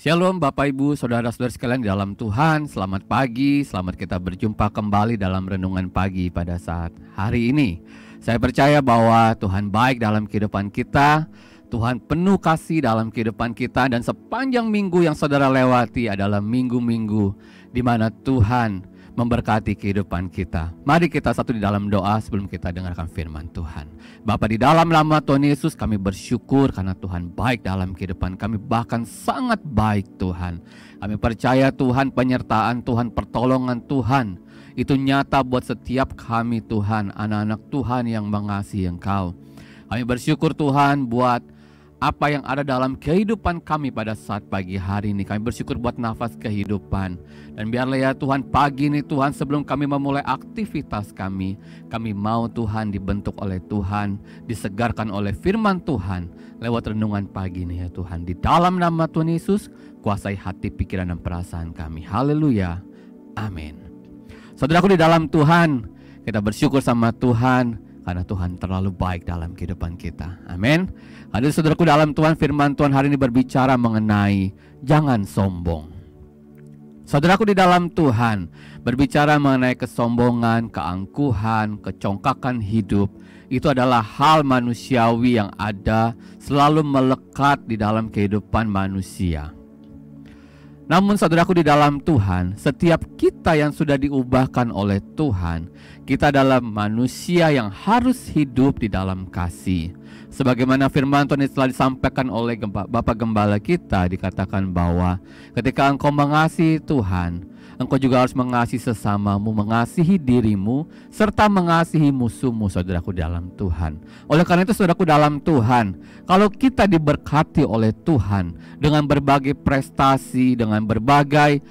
Shalom Bapak Ibu, Saudara-saudara sekalian di dalam Tuhan. Selamat pagi, selamat kita berjumpa kembali dalam renungan pagi pada saat hari ini. Saya percaya bahwa Tuhan baik dalam kehidupan kita, Tuhan penuh kasih dalam kehidupan kita, dan sepanjang minggu yang saudara lewati adalah minggu-minggu di mana Tuhan memberkati kehidupan kita. Mari kita satu di dalam doa sebelum kita dengarkan firman Tuhan. Bapa, di dalam nama Tuhan Yesus kami bersyukur karena Tuhan baik dalam kehidupan kami, bahkan sangat baik Tuhan. Kami percaya Tuhan penyertaan Tuhan, pertolongan Tuhan itu nyata buat setiap kami Tuhan, anak-anak Tuhan yang mengasihi Engkau. Kami bersyukur Tuhan buat apa yang ada dalam kehidupan kami pada saat pagi hari ini. Kami bersyukur buat nafas kehidupan. Dan biarlah ya Tuhan, pagi ini Tuhan, sebelum kami memulai aktivitas kami mau Tuhan dibentuk oleh Tuhan, disegarkan oleh firman Tuhan lewat renungan pagi ini ya Tuhan. Di dalam nama Tuhan Yesus, kuasai hati, pikiran, dan perasaan kami. Haleluya, amin. Saudaraku di dalam Tuhan, kita bersyukur sama Tuhan karena Tuhan terlalu baik dalam kehidupan kita. Amin. Hadir saudaraku dalam Tuhan, firman Tuhan hari ini berbicara mengenai jangan sombong. Saudaraku di dalam Tuhan berbicara mengenai kesombongan, keangkuhan, kecongkakan hidup. Itu adalah hal manusiawi yang ada, selalu melekat di dalam kehidupan manusia. Namun saudaraku di dalam Tuhan, setiap kita yang sudah diubahkan oleh Tuhan, kita adalah manusia yang harus hidup di dalam kasih. Sebagaimana firman Tuhan telah disampaikan oleh Bapak Gembala kita, dikatakan bahwa ketika engkau mengasihi Tuhan, engkau juga harus mengasihi sesamamu, mengasihi dirimu, serta mengasihi musuhmu, saudaraku dalam Tuhan. Oleh karena itu saudaraku dalam Tuhan, kalau kita diberkati oleh Tuhan dengan berbagai prestasi, dengan berbagai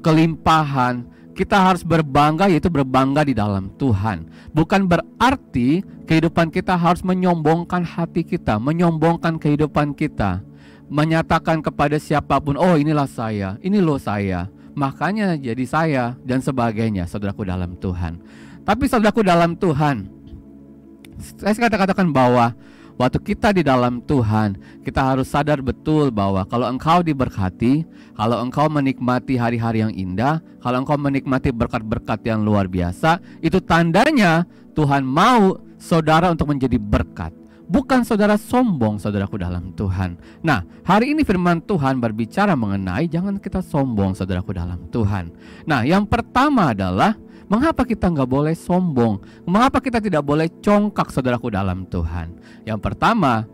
kelimpahan, kita harus berbangga, yaitu berbangga di dalam Tuhan. Bukan berarti kehidupan kita harus menyombongkan hati kita, menyombongkan kehidupan kita, menyatakan kepada siapapun, oh inilah saya, ini loh saya, makanya jadi saya, dan sebagainya, saudaraku dalam Tuhan. Tapi saudaraku dalam Tuhan, saya katakan bahwa waktu kita di dalam Tuhan, kita harus sadar betul bahwa kalau engkau diberkati, kalau engkau menikmati hari-hari yang indah, kalau engkau menikmati berkat-berkat yang luar biasa, itu tandanya Tuhan mau saudara untuk menjadi berkat. Bukan saudara sombong, saudaraku dalam Tuhan. Nah, hari ini firman Tuhan berbicara mengenai jangan kita sombong, saudaraku dalam Tuhan. Nah, yang pertama adalah mengapa kita nggak boleh sombong? Mengapa kita tidak boleh congkak, saudaraku dalam Tuhan? Yang pertama,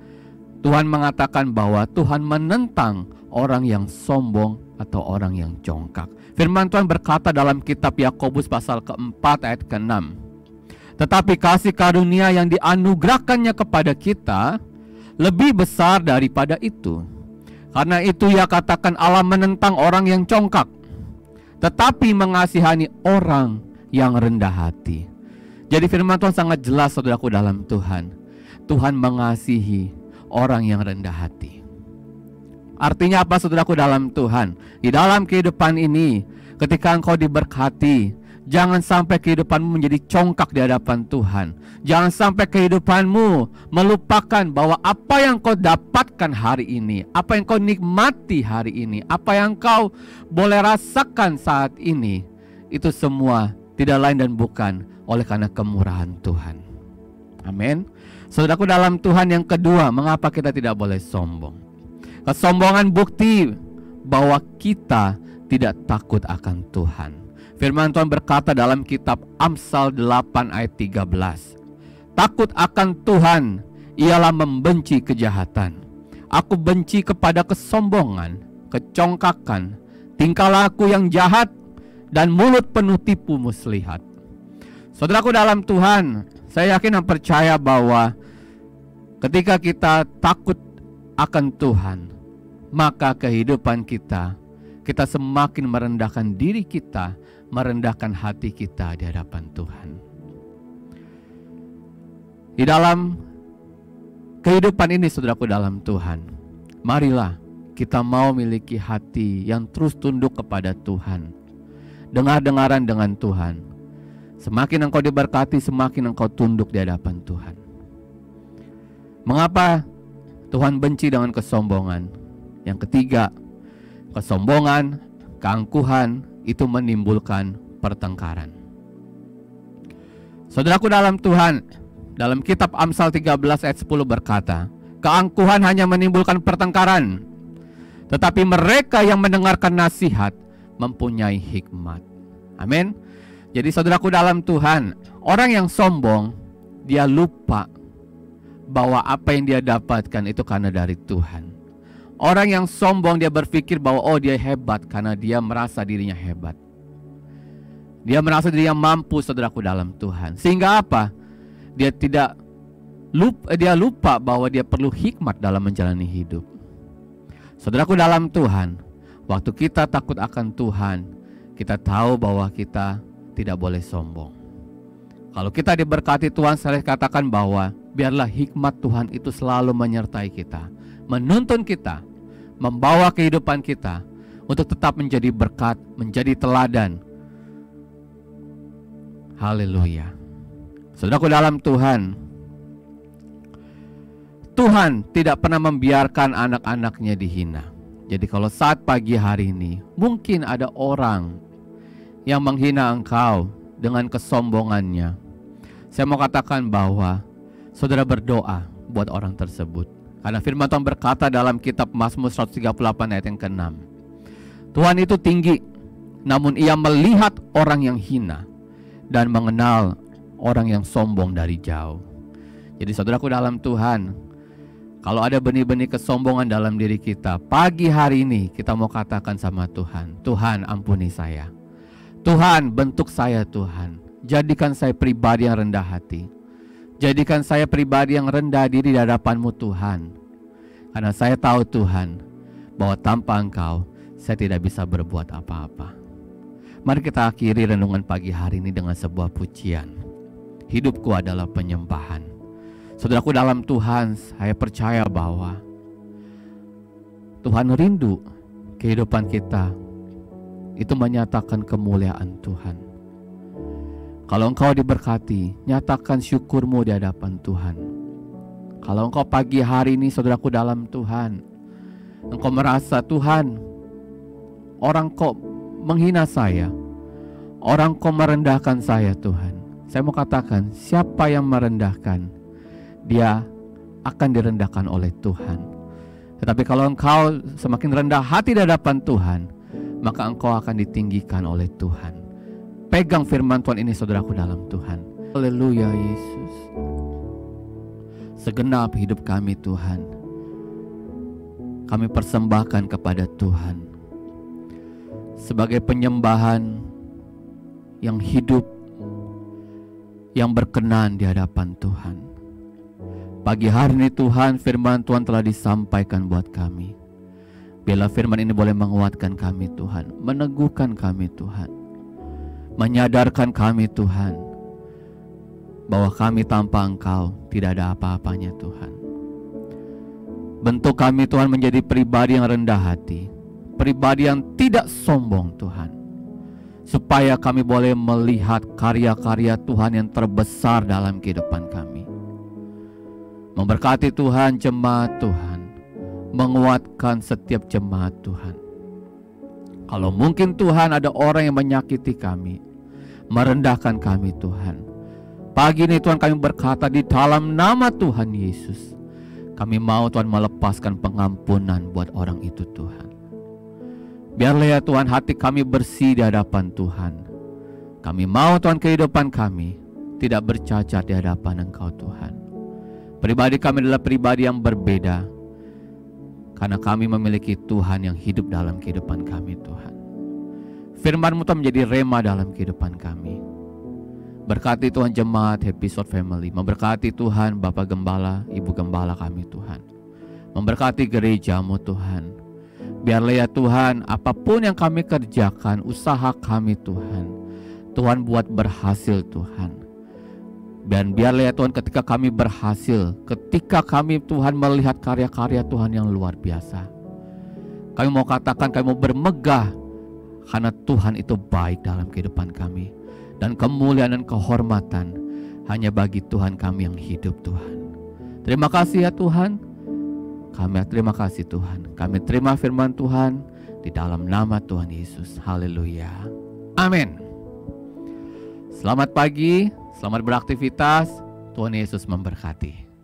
Tuhan mengatakan bahwa Tuhan menentang orang yang sombong atau orang yang congkak. Firman Tuhan berkata dalam kitab Yakobus pasal keempat ayat ke-6. Tetapi kasih karunia yang dianugerahkannya kepada kita lebih besar daripada itu. Karena itu ia katakan Allah menentang orang yang congkak, tetapi mengasihani orang yang rendah hati. Jadi firman Tuhan sangat jelas saudaraku dalam Tuhan. Tuhan mengasihi orang yang rendah hati. Artinya apa saudaraku dalam Tuhan? Di dalam kehidupan ini, ketika engkau diberkati, jangan sampai kehidupanmu menjadi congkak di hadapan Tuhan. Jangan sampai kehidupanmu melupakan bahwa apa yang kau dapatkan hari ini, apa yang kau nikmati hari ini, apa yang kau boleh rasakan saat ini, itu semua tidak lain dan bukan oleh karena kemurahan Tuhan. Amin. Saudaraku dalam Tuhan, yang kedua, mengapa kita tidak boleh sombong? Kesombongan bukti bahwa kita tidak takut akan Tuhan. Firman Tuhan berkata dalam kitab Amsal 8 ayat 13. Takut akan Tuhan ialah membenci kejahatan. Aku benci kepada kesombongan, kecongkakan, tingkah laku yang jahat, dan mulut penuh tipu muslihat. Saudaraku dalam Tuhan, saya yakin dan percaya bahwa ketika kita takut akan Tuhan, maka kehidupan kita semakin merendahkan diri kita, merendahkan hati kita di hadapan Tuhan. Di dalam kehidupan ini saudaraku dalam Tuhan, marilah kita mau miliki hati yang terus tunduk kepada Tuhan, dengar-dengaran dengan Tuhan. Semakin engkau diberkati, semakin engkau tunduk di hadapan Tuhan. Mengapa Tuhan benci dengan kesombongan? Yang ketiga, Kesombongan, keangkuhan itu menimbulkan pertengkaran. Saudaraku dalam Tuhan, dalam kitab Amsal 13 ayat 10 berkata, keangkuhan hanya menimbulkan pertengkaran, tetapi mereka yang mendengarkan nasihat mempunyai hikmat. Amin. Jadi saudaraku dalam Tuhan, orang yang sombong, dia lupa bahwa apa yang dia dapatkan itu karena dari Tuhan. Orang yang sombong, dia berpikir bahwa dia hebat karena dia merasa dirinya hebat. Dia merasa dirinya mampu, saudaraku dalam Tuhan. Sehingga apa? Dia lupa bahwa dia perlu hikmat dalam menjalani hidup. Saudaraku dalam Tuhan, waktu kita takut akan Tuhan, kita tahu bahwa kita tidak boleh sombong. Kalau kita diberkati Tuhan, saya katakan bahwa biarlah hikmat Tuhan itu selalu menyertai kita, menuntun kita, membawa kehidupan kita untuk tetap menjadi berkat, menjadi teladan. Haleluya. Saudaraku dalam Tuhan, Tuhan tidak pernah membiarkan anak-anaknya dihina. Jadi kalau saat pagi hari ini mungkin ada orang yang menghina engkau dengan kesombongannya, saya mau katakan bahwa saudara berdoa buat orang tersebut. Karena firman Tuhan berkata dalam kitab Mazmur 138 ayat yang ke-6, Tuhan itu tinggi, namun ia melihat orang yang hina dan mengenal orang yang sombong dari jauh. Jadi saudaraku dalam Tuhan, kalau ada benih-benih kesombongan dalam diri kita, pagi hari ini kita mau katakan sama Tuhan, Tuhan ampuni saya. Tuhan bentuk saya Tuhan. Jadikan saya pribadi yang rendah hati. Jadikan saya pribadi yang rendah diri di hadapan-Mu Tuhan. Karena saya tahu Tuhan, bahwa tanpa Engkau, saya tidak bisa berbuat apa-apa. Mari kita akhiri renungan pagi hari ini dengan sebuah pujian. Hidupku adalah penyembahan. Saudaraku dalam Tuhan, saya percaya bahwa Tuhan rindu kehidupan kita itu menyatakan kemuliaan Tuhan. Kalau engkau diberkati, nyatakan syukurmu di hadapan Tuhan. Kalau engkau pagi hari ini, saudaraku dalam Tuhan, engkau merasa Tuhan, orang kok menghina saya, orang kok merendahkan saya Tuhan. Saya mau katakan, siapa yang merendahkan, dia akan direndahkan oleh Tuhan. Tetapi kalau engkau semakin rendah hati di hadapan Tuhan, maka engkau akan ditinggikan oleh Tuhan. Pegang firman Tuhan ini saudaraku dalam Tuhan. Haleluya Yesus. Segenap hidup kami Tuhan, kami persembahkan kepada Tuhan sebagai penyembahan yang hidup, yang berkenan di hadapan Tuhan. Pagi hari ini Tuhan, firman Tuhan telah disampaikan buat kami. Biarlah firman ini boleh menguatkan kami Tuhan, meneguhkan kami Tuhan, menyadarkan kami Tuhan, bahwa kami tanpa Engkau tidak ada apa-apanya Tuhan. Bentuk kami Tuhan menjadi pribadi yang rendah hati, pribadi yang tidak sombong Tuhan, supaya kami boleh melihat karya-karya Tuhan yang terbesar dalam kehidupan kami. Memberkati Tuhan jemaat Tuhan, menguatkan setiap jemaat Tuhan. Kalau mungkin Tuhan ada orang yang menyakiti kami, merendahkan kami Tuhan, pagi ini Tuhan kami berkata di dalam nama Tuhan Yesus, kami mau Tuhan melepaskan pengampunan buat orang itu Tuhan. Biarlah ya Tuhan hati kami bersih di hadapan Tuhan. Kami mau Tuhan kehidupan kami tidak bercacat di hadapan Engkau Tuhan. Pribadi kami adalah pribadi yang berbeda, karena kami memiliki Tuhan yang hidup dalam kehidupan kami Tuhan. Firman-Mu Tuhan menjadi rema dalam kehidupan kami. Berkati Tuhan jemaat Happy Sword Family. Memberkati Tuhan Bapak Gembala, Ibu Gembala kami Tuhan. Memberkati gereja-Mu Tuhan. Biarlah ya Tuhan, apapun yang kami kerjakan, usaha kami Tuhan, Tuhan buat berhasil Tuhan. Dan biarlah ya Tuhan ketika kami berhasil, ketika kami Tuhan melihat karya-karya Tuhan yang luar biasa, kami mau katakan, kami mau bermegah, karena Tuhan itu baik dalam kehidupan kami. Dan kemuliaan dan kehormatan hanya bagi Tuhan kami yang hidup Tuhan. Terima kasih ya Tuhan. Kami terima kasih Tuhan. Kami terima firman Tuhan. di dalam nama Tuhan Yesus. Haleluya. Amin. Selamat pagi, selamat beraktivitas. Tuhan Yesus memberkati.